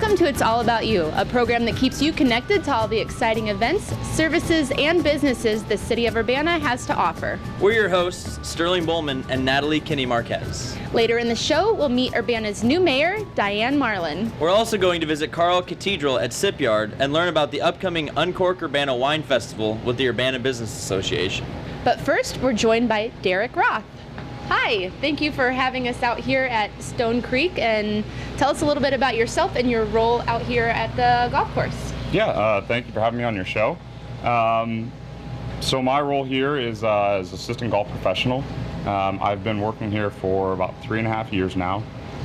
Welcome to It's All About You, a program that keeps you connected to all the exciting events, services, and businesses the city of Urbana has to offer. We're your hosts, Sterling Bollman and Natalie Marquez. Later in the show, we'll meet Urbana's new mayor, Diane Marlin. We're also going to visit Catedral at Sipyard and learn about the upcoming Uncork Urbana Wine Festival with the Urbana Business Association. But first, we're joined by Derek Roth. Hi, thank you for having us out here at Stonecreek, and tell us a little bit about yourself and your role out here at the golf course. Yeah, thank you for having me on your show. So my role here is as assistant golf professional. I've been working here for about 3.5 years now,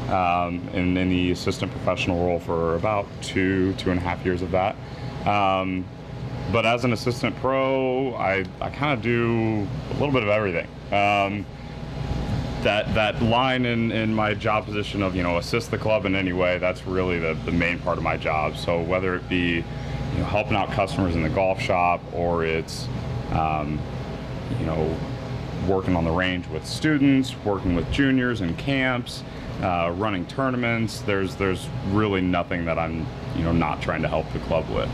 and in the assistant professional role for about 2.5 years of that. But as an assistant pro, I kind of do a little bit of everything. That line in my job position of, assist the club in any way, that's really the main part of my job. So whether it be, helping out customers in the golf shop, or it's, working on the range with students, working with juniors in camps, running tournaments, there's really nothing that I'm, not trying to help the club with.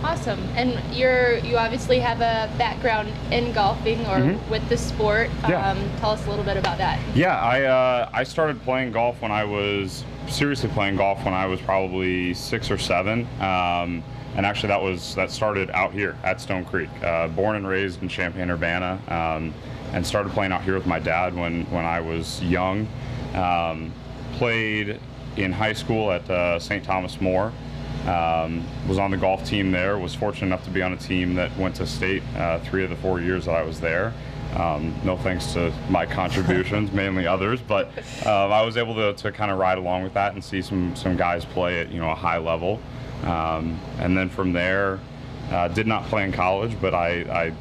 Awesome. And you obviously have a background in golfing or with the sport. Yeah. Tell us a little bit about that. Yeah, I started playing golf seriously playing golf when I was probably 6 or 7. And actually that started out here at Stonecreek. Born and raised in Champaign, Urbana, and started playing out here with my dad when I was young. Played in high school at St. Thomas More. Was on the golf team there, was fortunate enough to be on a team that went to state 3 of the 4 years that I was there. No thanks to my contributions, mainly others, but I was able to kind of ride along with that and see some guys play at a high level. And then from there, did not play in college, but I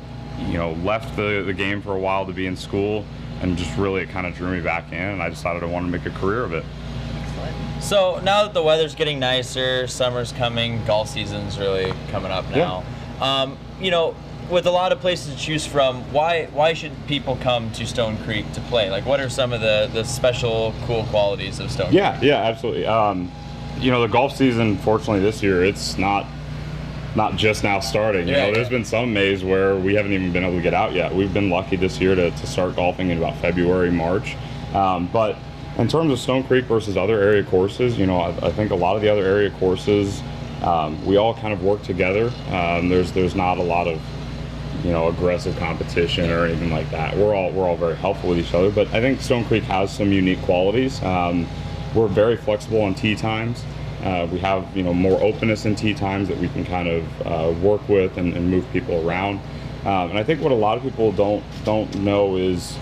left the game for a while to be in school, and just really it kind of drew me back in, and I decided I wanted to make a career of it. So now that the weather's getting nicer, summer's coming, golf season's really coming up now. Yeah. With a lot of places to choose from, why should people come to Stonecreek to play? Like, what are some of the special, cool qualities of Stonecreek? Yeah, absolutely. The golf season, fortunately this year, it's not just now starting. There's been some Mays where we haven't even been able to get out yet. We've been lucky this year to start golfing in about February, March. But in terms of Stonecreek versus other area courses, I think a lot of the other area courses, we all kind of work together. There's not a lot of, aggressive competition or anything like that. We're all very helpful with each other, but I think Stonecreek has some unique qualities. We're very flexible on tee times. We have, more openness in tee times that we can kind of work with and move people around. And I think what a lot of people don't know is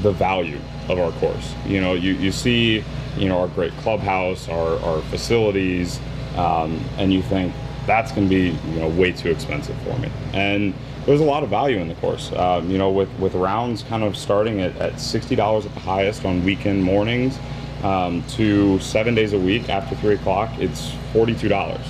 the value of our course. You see, our great clubhouse, our facilities, and you think that's going to be, way too expensive for me. And there's a lot of value in the course. With rounds kind of starting at $60 at the highest on weekend mornings, to 7 days a week after 3 o'clock, it's $42. Okay.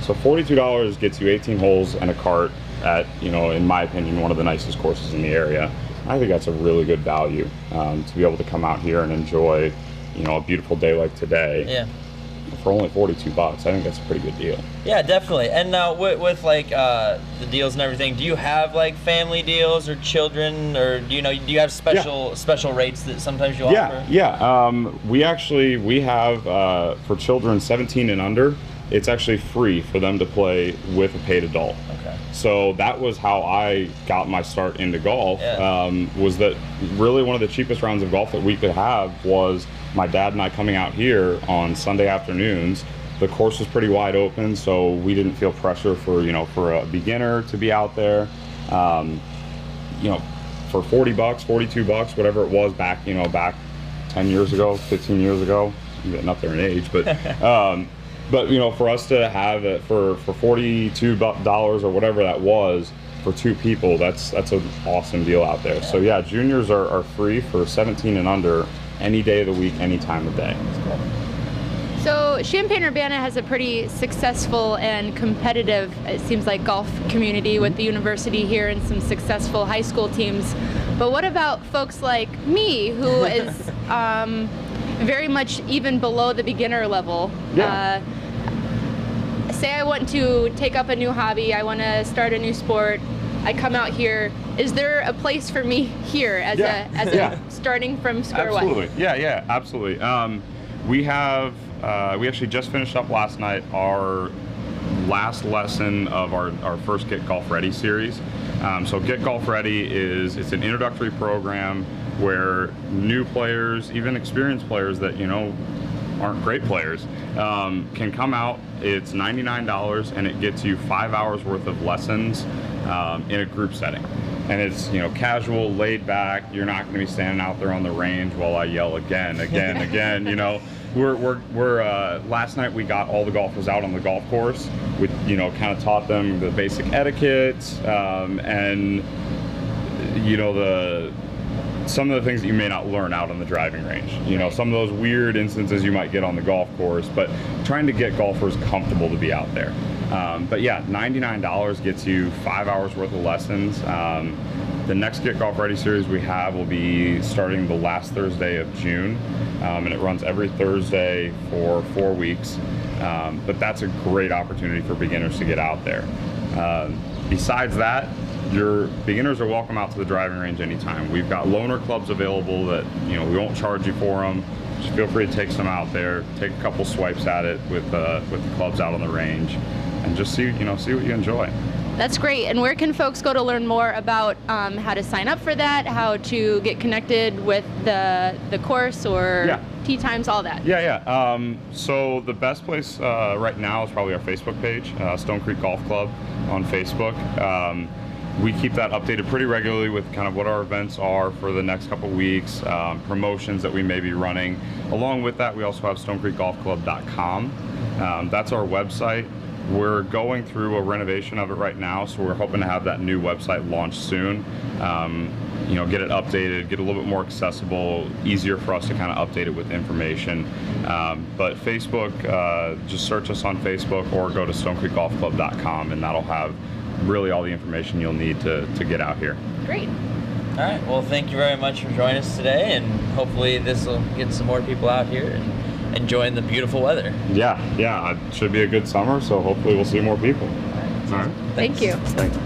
So $42 gets you 18 holes and a cart at, in my opinion, one of the nicest courses in the area. I think that's a really good value to be able to come out here and enjoy, a beautiful day like today. Yeah. For only $42, I think that's a pretty good deal. Yeah, definitely. And now with the deals and everything, do you have like family deals or children, or do you have special rates that sometimes you offer? Yeah. We have for children 17 and under, it's actually free for them to play with a paid adult. Okay. So that was how I got my start into golf. Yeah. Was that really one of the cheapest rounds of golf that we could have was my dad and I coming out here on Sunday afternoons. The course was pretty wide open, so we didn't feel pressure for a beginner to be out there. For $40, $42, whatever it was back 10 years ago, 15 years ago. I'm getting up there in age, but for us to have it for $42 or whatever that was for 2 people, that's an awesome deal out there. Yeah. So yeah, juniors are free for 17 and under any day of the week, any time of day. So Champaign-Urbana has a pretty successful and competitive, it seems like, golf community with the university here and some successful high school teams. But what about folks like me, who is very much even below the beginner level. Yeah. Say I want to take up a new hobby, I want to start a new sport, I come out here. Is there a place for me here as a starting from square one? Absolutely. Yeah, absolutely. We actually just finished up last night our last lesson of our first Get Golf Ready series. So Get Golf Ready it's an introductory program where new players, even experienced players that aren't great players, can come out. It's $99 and it gets you 5 hours worth of lessons in a group setting. And it's casual, laid back. You're not going to be standing out there on the range while I yell again. We're last night we got all the golfers out on the golf course. We kind of taught them the basic etiquette and some of the things that you may not learn out on the driving range. Some of those weird instances you might get on the golf course, but trying to get golfers comfortable to be out there. But yeah, $99 gets you 5 hours worth of lessons. The next Get Golf Ready series we have will be starting the last Thursday of June, and it runs every Thursday for 4 weeks. But that's a great opportunity for beginners to get out there. Besides that, your beginners are welcome out to the driving range anytime. We've got loaner clubs available that we won't charge you for them. Just feel free to take some out there, take a couple swipes at it with the clubs out on the range, and just see what you enjoy. That's great. And where can folks go to learn more about how to sign up for that, how to get connected with the course or tee times, all that? So the best place right now is probably our Facebook page, Stonecreek Golf Club on Facebook. We keep that updated pretty regularly with kind of what our events are for the next couple weeks, promotions that we may be running. Along with that, we also have stonecreekgolfclub.com. That's our website. We're going through a renovation of it right now, so we're hoping to have that new website launched soon. Get it updated, get a little bit more accessible, easier for us to kind of update it with information. But Facebook, just search us on Facebook or go to stonecreekgolfclub.com, and that'll have really all the information you'll need to get out here. Great. All right. Well, thank you very much for joining us today, and hopefully this will get some more people out here and enjoying the beautiful weather. Yeah. It should be a good summer, so hopefully we'll see more people. All right. Thank you. Thanks.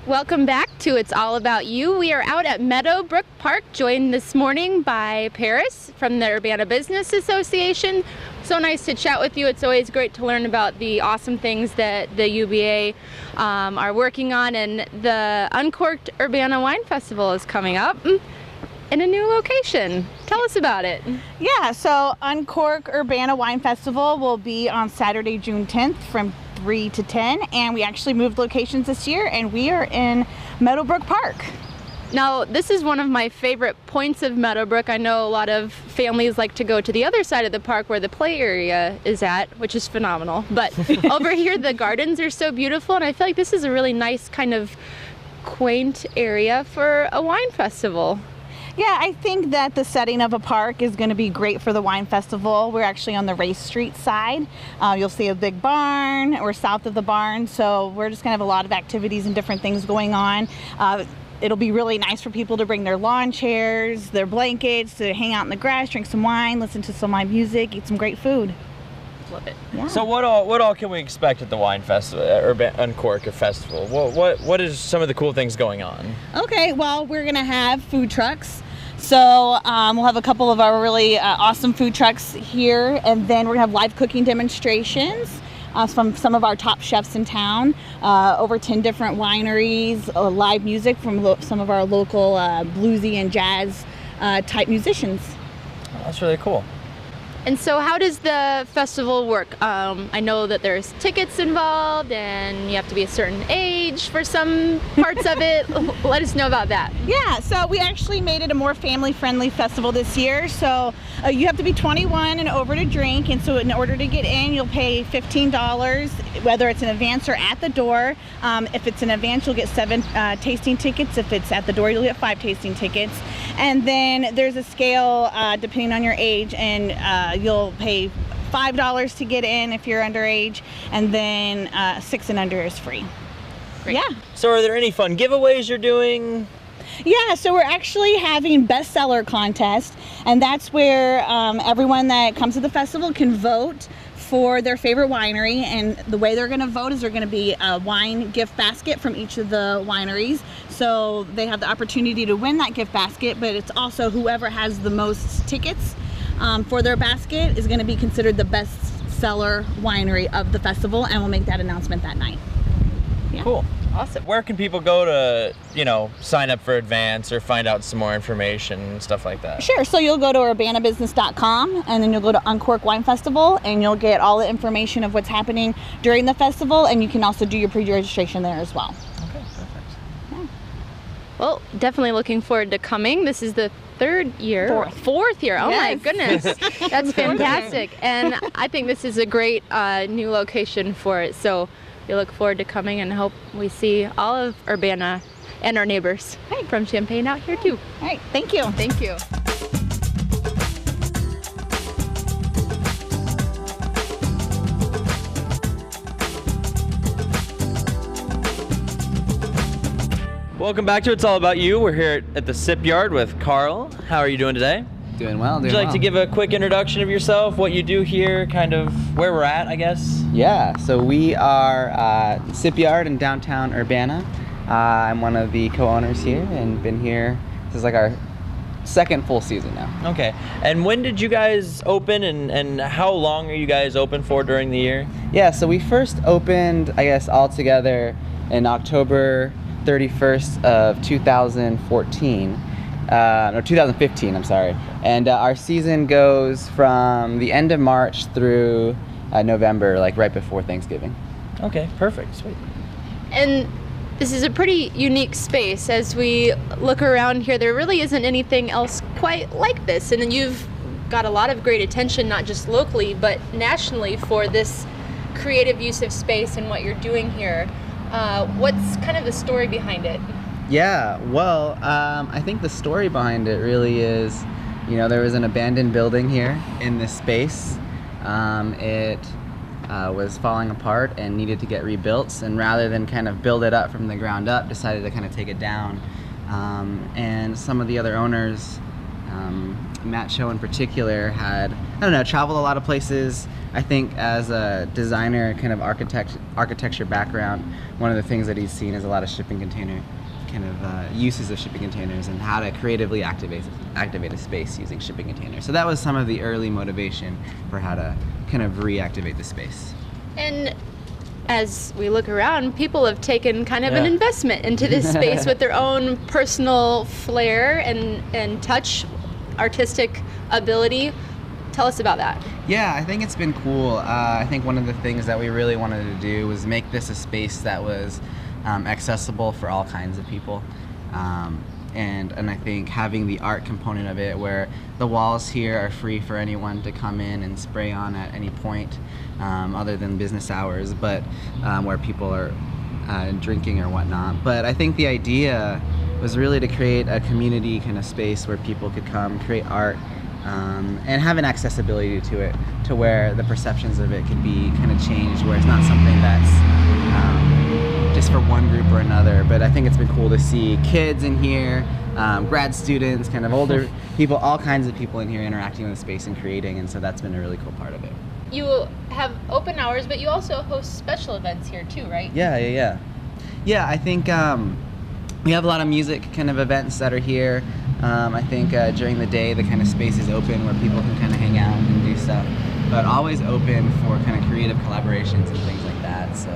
Welcome back to It's All About You. We are out at Meadowbrook Park, joined this morning by Paris from the Urbana Business Association. So nice to chat with you. It's always great to learn about the awesome things that the UBA are working on, and the Uncorked Urbana Wine Festival is coming up in a new location. Tell us about it. Yeah, so Uncork Urbana Wine Festival will be on Saturday, June 10th from 3 to 10, and we actually moved locations this year, and we are in Meadowbrook Park. Now, this is one of my favorite points of Meadowbrook. I know a lot of families like to go to the other side of the park where the play area is at, which is phenomenal. But over here, the gardens are so beautiful, and I feel like this is a really nice kind of quaint area for a wine festival. Yeah, I think that the setting of a park is going to be great for the wine festival. We're actually on the Race Street side. You'll see a big barn. We're south of the barn, so we're just going to have a lot of activities and different things going on. It'll be really nice for people to bring their lawn chairs, their blankets, to hang out in the grass, drink some wine, listen to some live music, eat some great food. Love it. Yeah. So what all can we expect at the wine festival, Uncork Festival? What is some of the cool things going on? Okay, well, we're gonna have food trucks. So we'll have a couple of our really awesome food trucks here, and then we're gonna have live cooking demonstrations from some of our top chefs in town, over 10 different wineries, live music from some of our local bluesy and jazz type musicians. Oh, that's really cool. And so how does the festival work? I know that there's tickets involved and you have to be a certain age for some parts of it. Let us know about that. Yeah, so we actually made it a more family-friendly festival this year. So you have to be 21 and over to drink, and so in order to get in, you'll pay $15, whether it's in advance or at the door. If it's in advance, you'll get 7 tasting tickets. If it's at the door, you'll get 5 tasting tickets. And then there's a scale depending on your age, and you'll pay $5 to get in if you're underage, and then 6 and under is free. Great. Yeah. So are there any fun giveaways you're doing? Yeah, so we're actually having bestseller contest, and that's where everyone that comes to the festival can vote for their favorite winery, and the way they're going to vote is they're going to be a wine gift basket from each of the wineries, so they have the opportunity to win that gift basket, but it's also whoever has the most tickets for their basket is going to be considered the best seller winery of the festival, and we'll make that announcement that night. Yeah. Cool. Awesome. Where can people go to, sign up for advance or find out some more information and stuff like that? Sure. So you'll go to urbanabusiness.com, and then you'll go to Uncork Wine Festival, and you'll get all the information of what's happening during the festival, and you can also do your pre-registration there as well. Okay, perfect. Yeah. Well, definitely looking forward to coming. This is the third year. Fourth year. Oh my Yes. goodness. That's fantastic. And I think this is a great new location for it. So we look forward to coming and hope we see all of Urbana and our neighbors from Champaign out here too. All right. Thank you. Thank you. Welcome back to It's All About You. We're here at the Sipyard with Carl. How are you doing today? Doing well, Would you like to give a quick introduction of yourself, what you do here, kind of where we're at, I guess? Yeah, so we are Sipyard in downtown Urbana. I'm one of the co-owners here and been here. This is like our second full season now. Okay. And when did you guys open, and how long are you guys open for during the year? Yeah, so we first opened, I guess, all together in October 31st of 2014. No, 2015, I'm sorry. And our season goes from the end of March through November, like right before Thanksgiving. Okay, perfect. Sweet. And this is a pretty unique space. As we look around here, there really isn't anything else quite like this. And then you've got a lot of great attention, not just locally, but nationally for this creative use of space and what you're doing here. What's kind of the story behind it? Yeah, well, I think the story behind it really is, there was an abandoned building here in this space. It was falling apart and needed to get rebuilt, and rather than kind of build it up from the ground up, decided to kind of take it down. And some of the other owners, Matt Cho in particular, had, traveled a lot of places. I think as a designer, kind of architecture background, one of the things that he's seen is a lot of shipping container uses of shipping containers and how to creatively activate a space using shipping containers. So that was some of the early motivation for how to kind of reactivate the space. And as we look around, people have taken kind of an investment into this space with their own personal flair and touch, artistic ability. Tell us about that. Yeah, I think it's been cool. I think one of the things that we really wanted to do was make this a space that was accessible for all kinds of people. And I think having the art component of it, where the walls here are free for anyone to come in and spray on at any point, other than business hours, but where people are drinking or whatnot. But I think the idea was really to create a community kind of space where people could come, create art, and have an accessibility to it, to where the perceptions of it could be kind of changed, where it's not something that's just for one group or another. But I think it's been cool to see kids in here, grad students, kind of older people, all kinds of people in here interacting with the space and creating, and so that's been a really cool part of it. You have open hours, but you also host special events here too, right? Yeah, I think we have a lot of music kind of events that are here. I think during the day the kind of space is open where people can kind of hang out and do stuff, but always open for kind of creative collaborations and things like that. So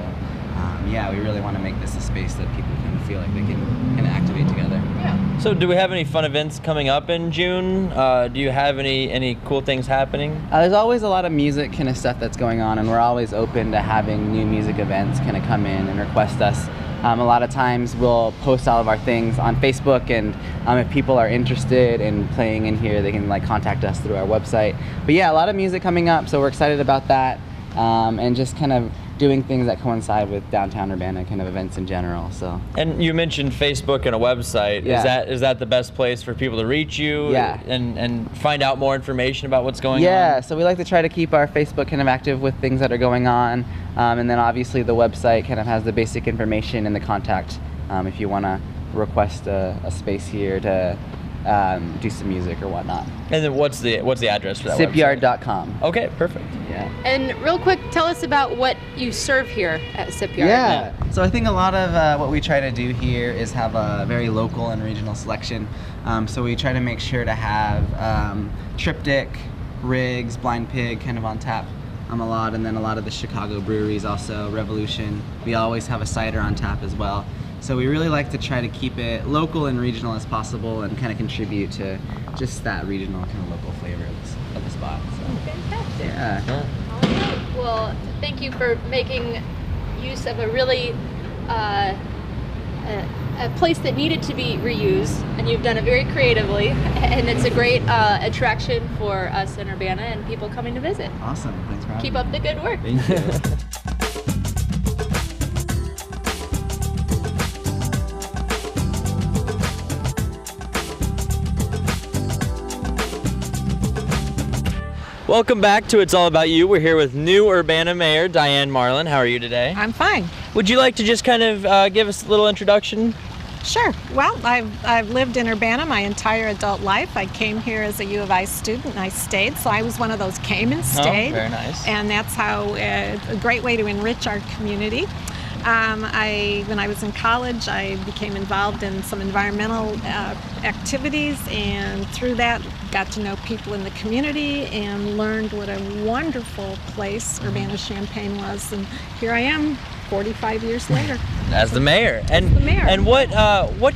we really want to make this a space that people kind of feel like they can kind of activate together. Yeah. So do we have any fun events coming up in June? Do you have any cool things happening? There's always a lot of music kind of stuff that's going on, and we're always open to having new music events kind of come in and request us. A lot of times we'll post all of our things on Facebook, and if people are interested in playing in here, they can contact us through our website. But yeah, a lot of music coming up, so we're excited about that, and just kind of doing things that coincide with downtown Urbana kind of events in general. So. And you mentioned Facebook and a website. Yeah. Is that the best place for people to reach you? Yeah. And find out more information about what's going on? Yeah, so we like to try to keep our Facebook kind of active with things that are going on. And then obviously the website kind of has the basic information and the contact if you want to request a space here to do some music or whatnot. And then what's the address for that Sipyard.com. website? Okay, perfect. Yeah. And real quick, tell us about what you serve here at Sipyard. Yeah. So I think a lot of what we try to do here is have a very local and regional selection. So we try to make sure to have Triptych, Riggs, Blind Pig kind of on tap a lot, and then a lot of the Chicago breweries also, Revolution. We always have a cider on tap as well. So we really like to try to keep it local and regional as possible and kind of contribute to just that regional kind of local flavor of the spot. So. Fantastic. Yeah. Yeah. All right. Well, thank you for making use of a really a place that needed to be reused, and you've done it very creatively, and it's a great attraction for us in Urbana and people coming to visit. Awesome. Thanks for having Keep me. up the good work. Thank you. Welcome back to It's All About You. We're here with new Urbana Mayor Diane Marlin. How are you today? I'm fine. Would you like to just kind of give us a little introduction? Sure. Well, I've lived in Urbana my entire adult life. I came here as a U of I student and I stayed, so I was one of those came and stayed. Oh, very nice. And that's how a great way to enrich our community. When I was in college, I became involved in some environmental activities, and through that got to know people in the community and learned what a wonderful place Urbana-Champaign was. And here I am 45 years later. As the mayor. And the mayor. And what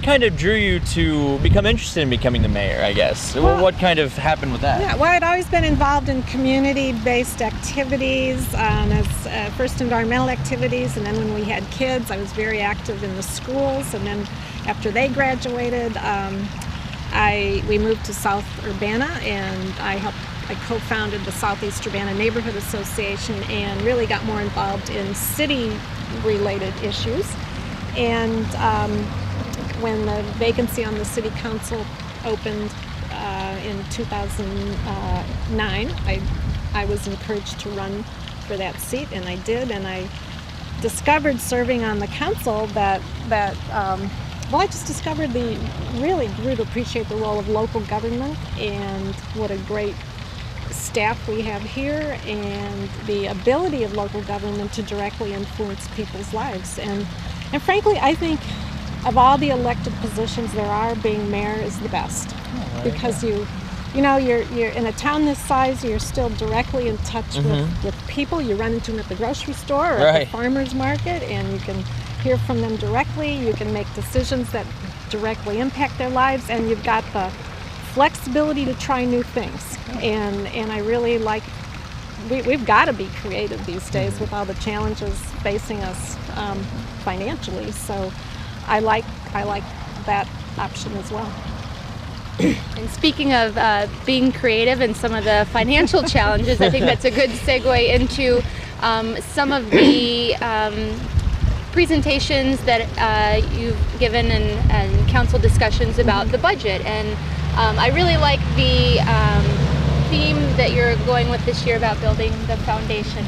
kind of drew you to become interested in becoming the mayor, I guess? Well, what kind of happened with that? Yeah, well, I'd always been involved in community-based activities, as first environmental activities, and then when we had kids, I was very active in the schools, and then after they graduated, we moved to South Urbana, and I co-founded the Southeast Urbana Neighborhood Association and really got more involved in city-related issues. And when the vacancy on the city council opened in 2009, I was encouraged to run for that seat, and I did. And I discovered serving on the council that I just discovered really grew to appreciate the role of local government and what a great staff we have here and the ability of local government to directly influence people's lives. And frankly, I think of all the elected positions there are, being mayor is the best. Because you're in a town this size, you're still directly in touch with people. You run into them at the grocery store or at the farmer's market, and you can hear from them directly. You can make decisions that directly impact their lives, and you've got the flexibility to try new things. And I really like, we've got to be creative these days with all the challenges facing us financially. So I like that option as well. And speaking of being creative and some of the financial challenges, I think that's a good segue into some of the presentations that you've given and council discussions about the budget. And I really like the theme that you're going with this year about building the foundation.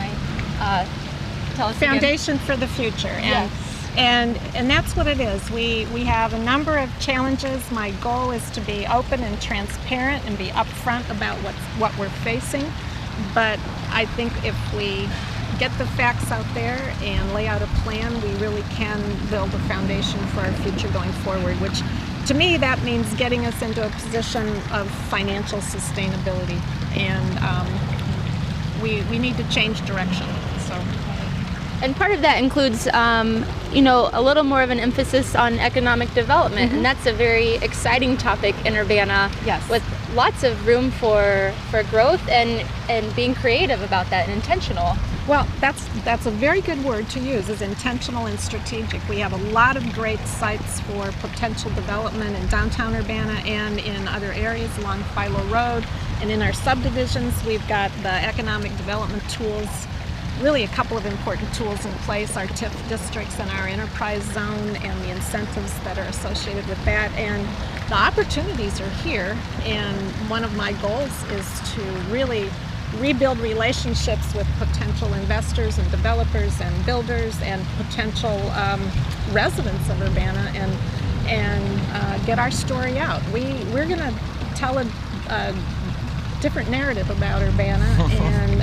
Tell us Foundation again. for the future. Yes. And that's what it is. We have a number of challenges. My goal is to be open and transparent and be upfront about what we're facing. But I think if we get the facts out there and lay out a plan, we really can build a foundation for our future going forward, which to me that means getting us into a position of financial sustainability. And we need to change direction. And part of that includes, a little more of an emphasis on economic development, and that's a very exciting topic in Urbana. Yes. With lots of room for growth and being creative about that and intentional. Well, that's a very good word to use, is intentional and strategic. We have a lot of great sites for potential development in downtown Urbana and in other areas along Philo Road, and in our subdivisions we've got the economic development tools really a couple of important tools in place, our TIF districts and our enterprise zone and the incentives that are associated with that. And the opportunities are here, and one of my goals is to really rebuild relationships with potential investors and developers and builders and potential residents of Urbana and get our story out. We're going to tell a different narrative about Urbana,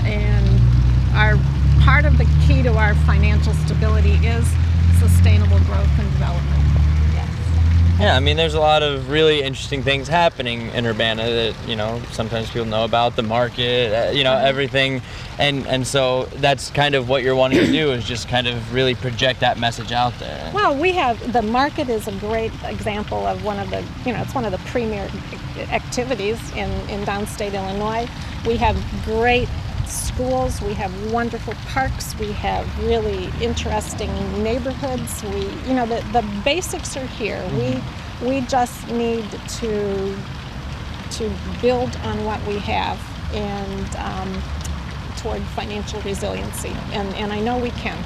and our part of the key to our financial stability is sustainable growth and development. Yeah, I mean, there's a lot of really interesting things happening in Urbana that, you know, sometimes people know about, the market, you know, everything. And so that's kind of what you're wanting to do, is just kind of really project that message out there. Well, the market is a great example of one of the, you know, it's one of the premier activities in downstate Illinois. We have great schools, we have wonderful parks, we have really interesting neighborhoods. You know, the basics are here. We just need to build on what we have and toward financial resiliency, and I know we can.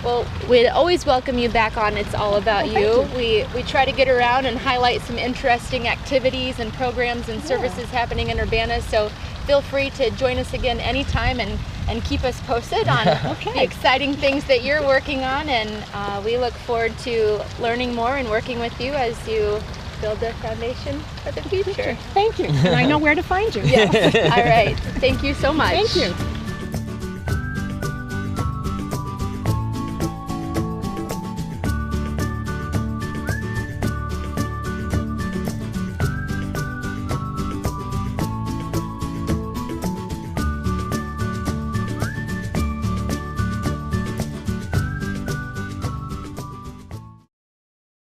Well, we'd always welcome you back on It's All About You. We try to get around and highlight some interesting activities and programs and services happening in Urbana, so feel free to join us again anytime and keep us posted on the exciting things that you're working on, and we look forward to learning more and working with you as you build a foundation for the future. Thank you. And I know where to find you. Yes. All right. Thank you so much. Thank you.